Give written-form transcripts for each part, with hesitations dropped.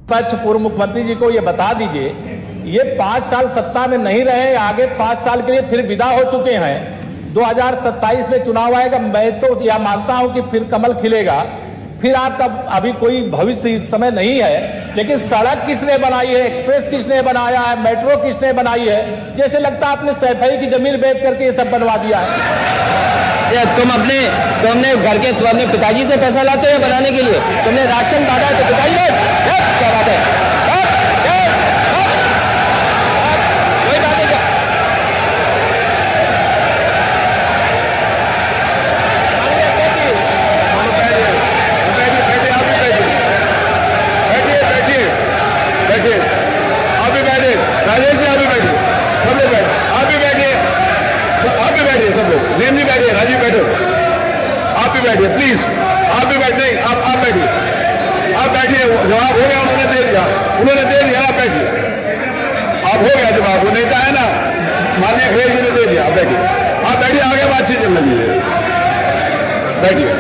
पूर्व मुख्यमंत्री जी को ये बता दीजिए, ये 5 साल सत्ता में नहीं रहे, आगे 5 साल के लिए फिर विदा हो चुके हैं। 2027 में चुनाव आएगा, मैं तो यह मानता हूं कि फिर कमल खिलेगा, फिर आपका अभी कोई भविष्य इस समय नहीं है। लेकिन सड़क किसने बनाई है, एक्सप्रेस किसने बनाया है, मेट्रो किसने बनाई है? जैसे लगता है आपने सैफई की जमीन बेच करके ये सब बनवा दिया है। तुमने घर के अपने पिताजी से पैसा लाते हो बनाने के लिए? तुमने राशन बांटा तो पिताजी क्या बात है? कोई बात है क्या? बैठिए, आप भी बैठिए, राजेश जी आप भी बैठिए, सब लोग बैठे, आप भी बैठिए, सब लोग, नेम भी बैठिए, राजीव बैठो, आप भी बैठिए प्लीज, आप भी बैठे, आप बैठिए, आप बैठिए, जवाब हो गया, उन्होंने दे दिया, आप बैठिए, आप हो गया जवाब, वो नेता है ना माननीय अखिलेश जी ने दे दिया, आप बैठिए, आगे बातचीत चल रही है, बैठिए।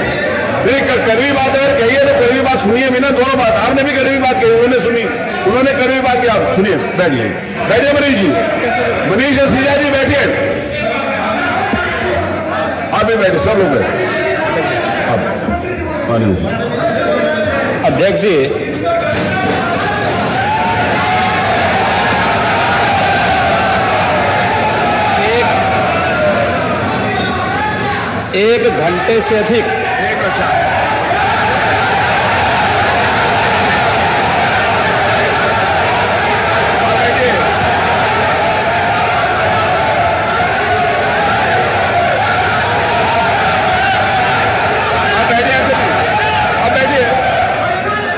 कड़वी बात अगर कहिए तो कड़वी बात सुनिए भी ना, दोनों बात, आपने भी कड़वी बात कही, उन्होंने सुनी, उन्होंने कड़वी बात की, आप सुनिए, बैठिए मनीष जी, मनीष सिंह जी बैठिए, आप भी बैठे, सब लोग बैठे। अध्यक्ष जी, एक घंटे से अधिक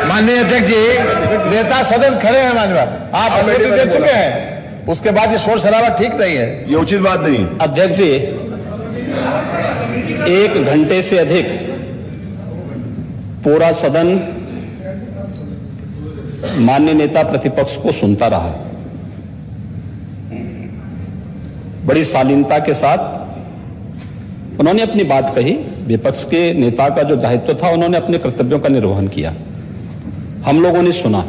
माननीय अध्यक्ष जी, नेता सदन खड़े हैं, माननीय आप अनुमति दे चुके हैं, उसके बाद ये शोर शराबा ठीक नहीं है, ये उचित बात नहीं। अध्यक्ष जी, 1 घंटे से अधिक पूरा सदन माननीय नेता प्रतिपक्ष को सुनता रहा, बड़ी शालीनता के साथ उन्होंने अपनी बात कही। विपक्ष के नेता का जो दायित्व था, उन्होंने अपने कर्तव्यों का निर्वहन किया, हम लोगों ने सुना।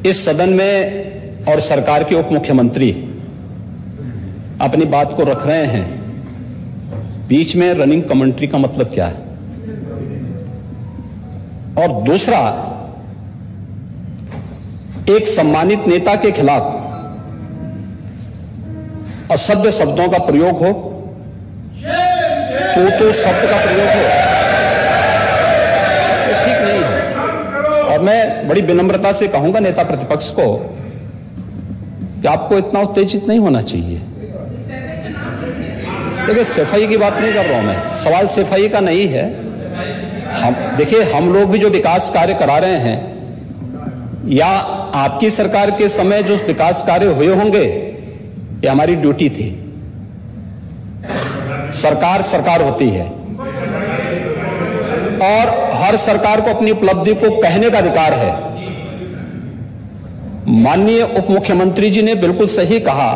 इस सदन में और सरकार के उप मुख्यमंत्री अपनी बात को रख रहे हैं, बीच में रनिंग कमेंट्री का मतलब क्या है? और दूसरा, एक सम्मानित नेता के खिलाफ असभ्य शब्दों का प्रयोग हो, तो शब्द का प्रयोग हो, तो ठीक नहीं है। और मैं बड़ी विनम्रता से कहूंगा नेता प्रतिपक्ष को कि आपको इतना उत्तेजित नहीं होना चाहिए। देखिए, सफाई की बात नहीं कर रहा हूं मैं, सवाल सफाई का नहीं है। देखिए, हम लोग भी जो विकास कार्य करा रहे हैं, या आपकी सरकार के समय जो विकास कार्य हुए होंगे, ये हमारी ड्यूटी थी। सरकार होती है और हर सरकार को अपनी उपलब्धि को कहने का अधिकार है। माननीय उप मुख्यमंत्री जी ने बिल्कुल सही कहा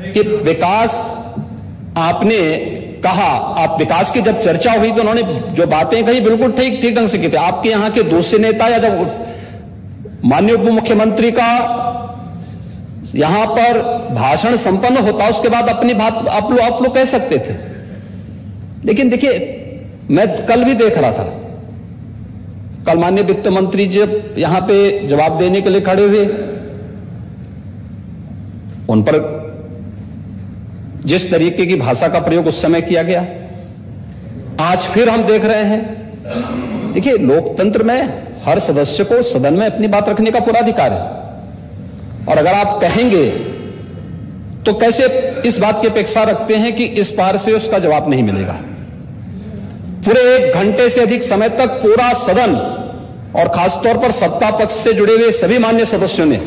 कि विकास, आपने कहा, आप विकास की जब चर्चा हुई तो उन्होंने जो बातें कही बिल्कुल ठीक ढंग से की थी। आपके यहां के दूसरे नेता या जब माननीय उप मुख्यमंत्री का यहां पर भाषण संपन्न होता, उसके बाद अपनी बात आप लोग कह सकते थे। लेकिन देखिए, मैं कल भी देख रहा था, कल माननीय वित्त मंत्री जी यहां पे जवाब देने के लिए खड़े हुए, उन पर जिस तरीके की भाषा का प्रयोग उस समय किया गया, आज फिर हम देख रहे हैं। देखिए, लोकतंत्र में हर सदस्य को सदन में अपनी बात रखने का पूरा अधिकार है, और अगर आप कहेंगे तो कैसे इस बात की अपेक्षा रखते हैं कि इस पार से उसका जवाब नहीं मिलेगा? पूरे 1 घंटे से अधिक समय तक पूरा सदन और खासतौर पर सत्ता पक्ष से जुड़े हुए सभी मान्य सदस्यों ने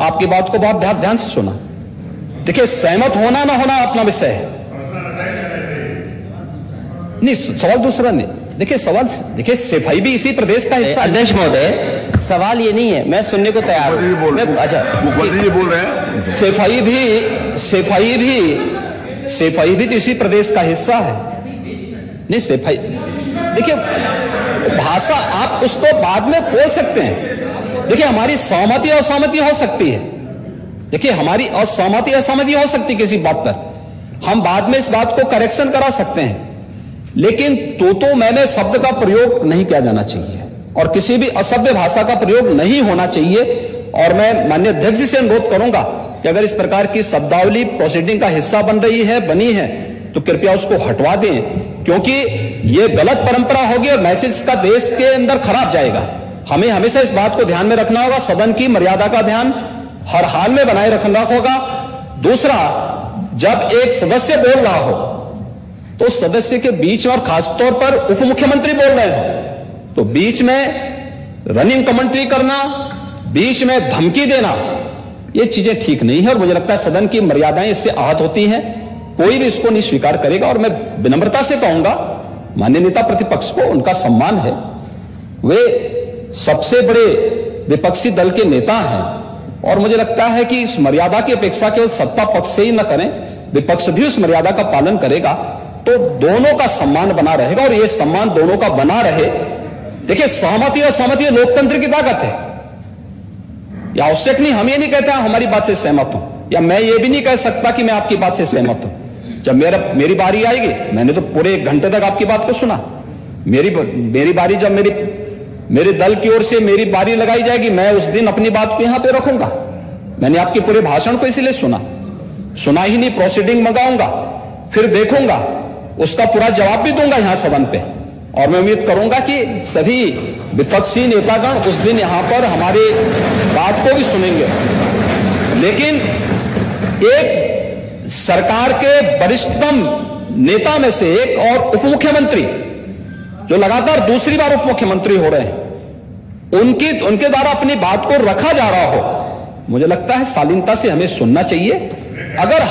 आपकी बात को बहुत ध्यान से सुना। देखिए, सहमत होना ना होना अपना विषय है, नहीं, सवाल दूसरा नहीं। देखिए, सफाई भी इसी प्रदेश का हिस्सा। अध्यक्ष महोदय, सवाल ये नहीं है, मैं सुनने को तैयार हूं। अच्छा, मुख्यमंत्री जी बोल रहे हैं, सफाई भी तो इसी प्रदेश का हिस्सा है। नहीं, सफाई, देखिए, भाषा आप उसको बाद में बोल सकते हैं। देखिए, हमारी सहमति असहमति हो सकती है, देखिए हमारी असहमति असहमति हो सकती है किसी बात पर, हम बाद में इस बात को करेक्शन करा सकते हैं, लेकिन तो मैंने शब्द का प्रयोग नहीं किया जाना चाहिए और किसी भी असभ्य भाषा का प्रयोग नहीं होना चाहिए। और मैं माननीय अध्यक्ष जी से अनुरोध करूंगा कि अगर इस प्रकार की शब्दावली प्रोसीडिंग का हिस्सा बनी है तो कृपया उसको हटवा दें, क्योंकि यह गलत परंपरा होगी और मैसेज का देश के अंदर खराब जाएगा। हमें हमेशा इस बात को ध्यान में रखना होगा, सदन की मर्यादा का ध्यान हर हाल में बनाए रखना होगा। दूसरा, जब एक सदस्य बोल रहा हो तो सदस्य के बीच में, और खासतौर पर उप मुख्यमंत्री बोल रहे हो तो बीच में रनिंग कमेंट्री करना, बीच में धमकी देना, ये चीजें ठीक नहीं है और मुझे लगता है सदन की मर्यादाएं इससे आहत होती हैं। कोई भी इसको नहीं स्वीकार करेगा और मैं विनम्रता से कहूंगा माननीय नेता प्रतिपक्ष को, उनका सम्मान है, वे सबसे बड़े विपक्षी दल के नेता हैं और मुझे लगता है कि इस मर्यादा की अपेक्षा केवल सत्ता पक्ष से ही न करें, विपक्ष भी उस मर्यादा का पालन करेगा तो दोनों का सम्मान बना रहेगा और यह सम्मान दोनों का बना रहे। देखिए, सहमति और सहमति लोकतंत्र की ताकत है, या आवश्यक नहीं, हम ये नहीं कहते हमारी बात से सहमत हूं, या मैं ये भी नहीं कह सकता कि मैं आपकी बात से सहमत हूं। जब मेरी बारी आएगी, मैंने तो पूरे 1 घंटे तक आपकी बात को सुना, मेरी बारी जब मेरे दल की ओर से मेरी बारी लगाई जाएगी, मैं उस दिन अपनी बात को यहां पे रखूंगा। मैंने आपके पूरे भाषण को इसीलिए सुना ही नहीं, प्रोसीडिंग मंगाऊंगा, फिर देखूंगा, उसका पूरा जवाब भी दूंगा यहां सदन पे और मैं उम्मीद करूंगा कि सभी विपक्षी नेतागण उस दिन यहां पर हमारी बात को भी सुनेंगे। लेकिन एक सरकार के वरिष्ठतम नेता में से एक और उप मुख्यमंत्री जो लगातार दूसरी बार उप मुख्यमंत्री हो रहे हैं, उनके द्वारा अपनी बात को रखा जा रहा हो, मुझे लगता है शालीनता से हमें सुनना चाहिए। अगर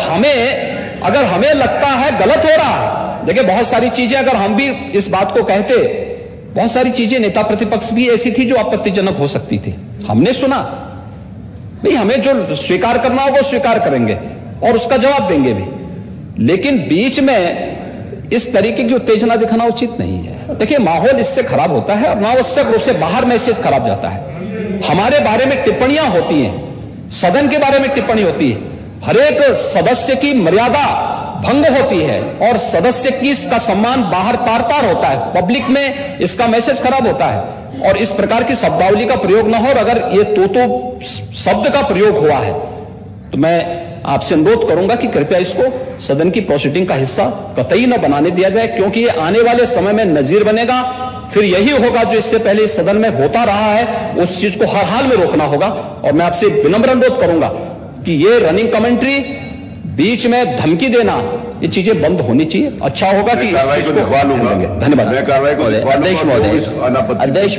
हमें लगता है गलत हो रहा है, देखिए बहुत सारी चीजें अगर हम भी इस बात को कहते, बहुत सारी चीजें नेता प्रतिपक्ष भी ऐसी थी जो आपत्तिजनक हो सकती थी, हमने सुना, भाई हमें जो स्वीकार करना होगा वो स्वीकार करेंगे और उसका जवाब देंगे भी, लेकिन बीच में इस तरीके की उत्तेजना दिखाना उचित नहीं है। देखिए, माहौल इससे खराब होता है और अनावश्यक रूप से बाहर मैसेज खराब जाता है। हमारे बारे में टिप्पणियां होती हैं, सदन के बारे में टिप्पणी होती है, हर एक सदस्य की मर्यादा भंग होती है और सदस्य की इसका सम्मान बाहर तार होता है, पब्लिक में इसका मैसेज खराब होता है और इस प्रकार की शब्दावली का प्रयोग न हो। और अगर ये तो शब्द का प्रयोग हुआ है तो मैं आपसे अनुरोध करूंगा कि कृपया इसको सदन की प्रोसीडिंग का हिस्सा कतई न बनाने दिया जाए, क्योंकि ये आने वाले समय में नजीर बनेगा। फिर यही होगा जो इससे पहले इस सदन में होता रहा है, उस चीज को हर हाल में रोकना होगा। और मैं आपसे विनम्र अनुरोध करूंगा कि ये रनिंग कमेंट्री, बीच में धमकी देना, ये चीजें बंद होनी चाहिए। अच्छा होगा कि कार्रवाई को लिखवा लूंगा। धन्यवाद। मैं कार्रवाई को अध्यक्ष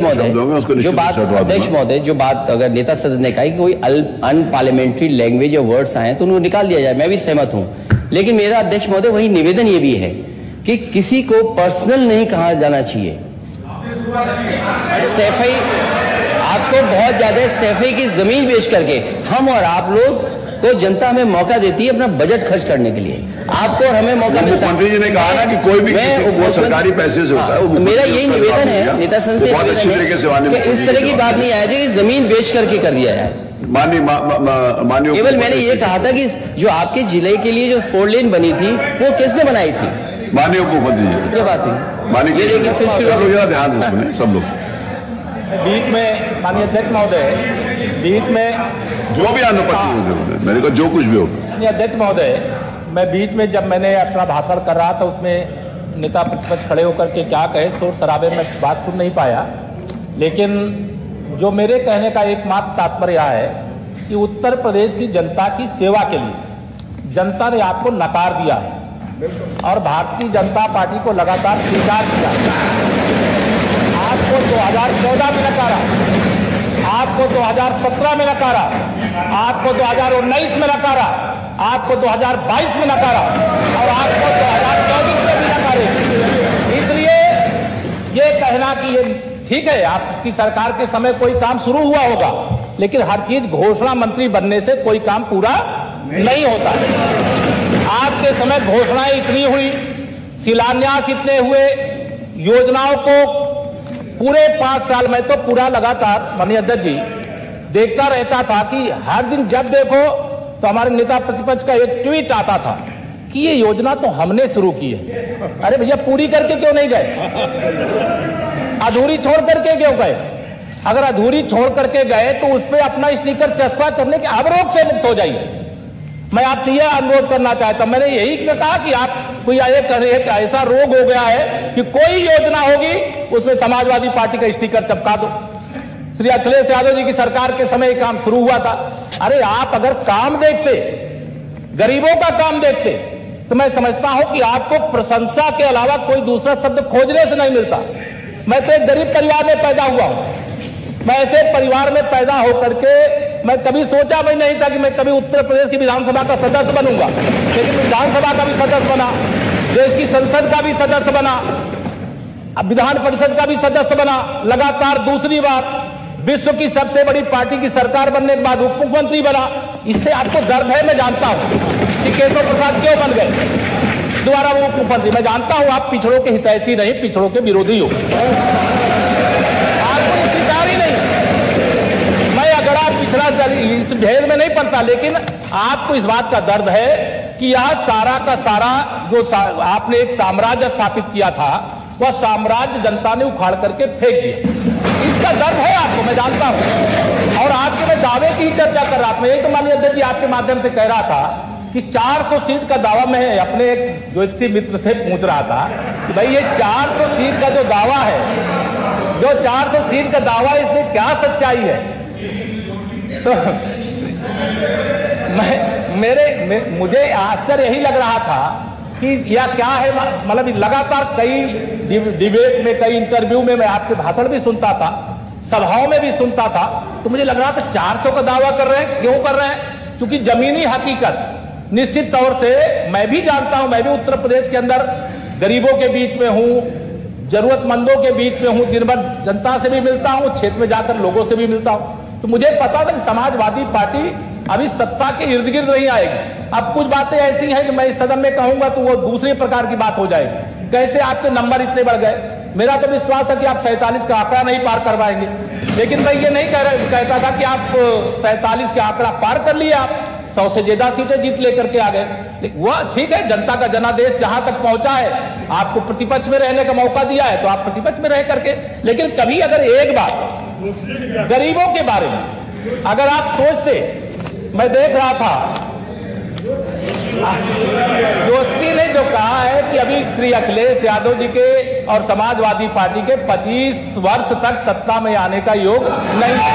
महोदय, जो बात अगर नेता सदन ने कहा कि कोई अनपार्लियामेंट्री लैंग्वेज या वर्ड्स आए तो उनको निकाल दिया जाए, मैं भी सहमत हूं, लेकिन मेरा अध्यक्ष महोदय वही निवेदन ये भी है कि किसी को पर्सनल नहीं कहा जाना चाहिए। सैफई, आपको बहुत ज्यादा सैफई की जमीन बेच करके हम और आप लोग को जनता हमें मौका देती है अपना बजट खर्च करने के लिए, आपको और हमें मौका मिलता है। मुख्यमंत्री जी ने कहा ना कि कोई भी वो सरकारी पैसे से होता है। मेरा यही निवेदन है, नेता संसद से निवेदन है कि इस तरह की बात नहीं आए कि जमीन बेच करके कर दिया जाए। माननीय केवल मैंने ये कहा था कि जो आपके जिले के लिए जो 4 लेन बनी थी वो किसने बनाई थी? माननीय उप मुख्यमंत्री। ये बात है, माननीय सब लोग ध्यान से सब लोग। बीच में माननीय अध्यक्ष महोदय, बीच में जो भी अनुपत्ति, मैंने कहा जो कुछ भी हो। माननीय अध्यक्ष महोदय, मैं बीच में जब मैंने अपना भाषण कर रहा था उसमें नेता प्रतिपक्ष खड़े होकर के क्या कहे, शोर शराबे में बात सुन नहीं पाया, लेकिन जो मेरे कहने का एकमात्र तात्पर्य है कि उत्तर प्रदेश की जनता की सेवा के लिए जनता ने आपको नकार दिया है और भारतीय जनता पार्टी को लगातार स्वीकार किया। आपको 2014 में नकारा, आपको 2017 में नकारा, आपको 2019 में नकारा, आपको 2022 में नकारा और आपको 2024 में भी नकारे। इसलिए ये कहना कि ये ठीक है, आपकी सरकार के समय कोई काम शुरू हुआ होगा, लेकिन हर चीज घोषणा मंत्री बनने से कोई काम पूरा नहीं होता है। आपके समय घोषणाएं इतनी हुई, शिलान्यास इतने हुए, योजनाओं को पूरे 5 साल में तो पूरा लगातार माननीय अध्यक्ष जी देखता रहता था कि हर दिन जब देखो तो हमारे नेता प्रतिपक्ष का एक ट्वीट आता था कि ये योजना तो हमने शुरू की है। अरे भैया पूरी करके क्यों नहीं गए? अधूरी छोड़ करके क्यों गए? अगर अधूरी छोड़ करके गए तो उस पर अपना स्टिकर चस्पा करने के अवरोध से मुक्त हो जाइए। मैं आपसे यह अनुरोध करना चाहता हूं। मैंने यही कहा कि आप कोई एक ऐसा रोग हो गया है कि कोई योजना होगी उसमें समाजवादी पार्टी का स्टिकर चिपका दो। श्री अखिलेश यादव जी की सरकार के समय काम शुरू हुआ था। अरे आप अगर काम देखते, गरीबों का काम देखते, तो मैं समझता हूं कि आपको प्रशंसा के अलावा कोई दूसरा शब्द खोजने से नहीं मिलता। मैं तो एक गरीब परिवार में पैदा हुआ हूं। मैं ऐसे परिवार में पैदा होकर के मैं कभी सोचा भी नहीं था कि मैं कभी उत्तर प्रदेश की विधानसभा का सदस्य बनूंगा, लेकिन विधानसभा का भी सदस्य बना, देश की संसद का भी सदस्य बना, अब विधान परिषद का भी सदस्य बना, लगातार दूसरी बार विश्व की सबसे बड़ी पार्टी की सरकार बनने के बाद उप मुख्यमंत्री बना। इससे आपको दर्द है, मैं जानता हूं कि केशव प्रसाद क्यों बन गए दोबारा वो उप मुख्यमंत्री। मैं जानता हूं आप पिछड़ों के हितैषी नहीं, पिछड़ों के विरोधी हो, आपको स्वीकार ही नहीं। मैं अगर आप पिछड़ा इस भेद में नहीं पड़ता, लेकिन आपको इस बात का दर्द है कि यह सारा का सारा जो आपने एक साम्राज्य स्थापित किया था वह साम्राज्य जनता ने उखाड़ करके फेंक दिया। इसका दर्द है आपको, मैं जानता हूं। और आपके मैं दावे की ही चर्चा कर रहा था। मैं यही तो माननीय अध्यक्ष जी आपके माध्यम से कह रहा था कि 400 सीट का दावा मैं अपने एक ज्योतिषी मित्र से पूछ रहा था कि भाई ये 400 सीट का जो दावा है, जो 400 सीट का दावा है, इसमें क्या सच्चाई है? तो मुझे आश्चर्य यही लग रहा था कि यह क्या है। मतलब लगातार कई डिबेट में, कई इंटरव्यू में मैं आपके भाषण भी सुनता था, सभाओं में भी सुनता था, तो मुझे लग रहा था 400 का दावा कर रहे हैं। क्यों कर रहे हैं? क्योंकि जमीनी हकीकत निश्चित तौर से मैं भी जानता हूं। मैं भी उत्तर प्रदेश के अंदर गरीबों के बीच में हूं, जरूरतमंदों के बीच में हूं, दिन भर जनता से भी मिलता हूं, क्षेत्र में जाकर लोगों से भी मिलता हूं। तो मुझे पता था कि समाजवादी पार्टी अभी सत्ता के इर्द गिर्द नहीं आएगी। अब कुछ बातें ऐसी हैं कि मैं इस सदन में कहूंगा तो वो दूसरी प्रकार की बात हो जाएगी। कैसे आपके नंबर इतने बढ़ गए? मेरा तो विश्वास था कि आप 47 का आंकड़ा नहीं पार करवाएंगे, लेकिन मैं ये नहीं कहता था कि आप 47 का आंकड़ा पार कर लिए, आप 100 से ज्यादा सीटें जीत लेकर के आ गए। वह ठीक है, जनता का जनादेश जहां तक पहुंचा है, आपको प्रतिपक्ष में रहने का मौका दिया है तो आप प्रतिपक्ष में रह करके, लेकिन कभी अगर एक बात गरीबों के बारे में अगर आप सोचते, मैं देख रहा था जोशी ने जो कहा है कि अभी श्री अखिलेश यादव जी के और समाजवादी पार्टी के 25 वर्ष तक सत्ता में आने का योग नहीं है।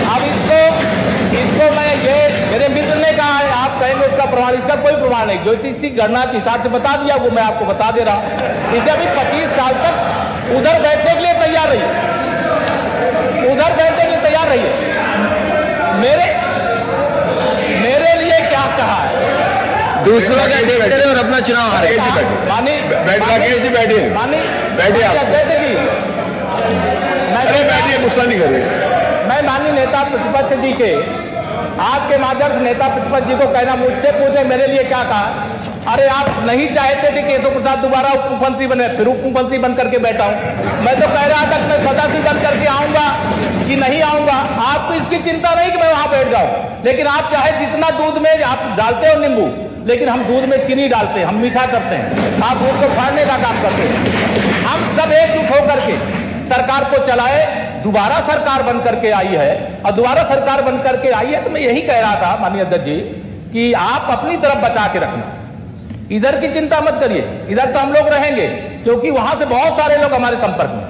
अब इसको मैं ये मेरे मित्र ने कहा है, आप कहेंगे उसका प्रमाण, इसका कोई प्रमाण नहीं। ज्योतिषी गणना के हिसाब से बता दिया, वो मैं आपको बता दे रहा। इसे अभी 25 साल तक उधर बैठने के लिए तैयार रहिए, उधर बैठने के लिए तैयार रहिए। मेरे लिए क्या कहा है? दूसरा का करें और अपना चुनाव हारे। मानी बैठिए, बैठिए आप। अरे बैठिए, गुस्सा नहीं करिए। मैं माननीय नेता प्रतिपक्ष जी के आपके माध्यम से नेता प्रतिपक्ष जी को कहना, मुझसे पूछे मेरे लिए क्या कहा। अरे आप नहीं चाहते थे केशव प्रसाद दोबारा उप मुख्यमंत्री बने, फिर उप मुख्यमंत्री बन करके बैठा हूं। मैं तो कह रहा था कि मैं सदस्य बन करके आऊंगा कि नहीं आऊंगा, आपको इसकी चिंता नहीं कि मैं वहां बैठ जाऊं, लेकिन आप चाहे जितना दूध में आप डालते हो नींबू, लेकिन हम दूध में चीनी डालते हैं, हम मीठा करते हैं, आप दूध को फाड़ने का काम करते हैं। हम सब एकजुट होकर के सरकार को चलाए। दोबारा सरकार बन करके आई है और दोबारा सरकार बन करके आई है, तो मैं यही कह रहा था माननीय अध्यक्ष जी कि आप अपनी तरफ बचा के रखना, इधर की चिंता मत करिए। इधर तो हम लोग रहेंगे क्योंकि वहां से बहुत सारे लोग हमारे संपर्क में,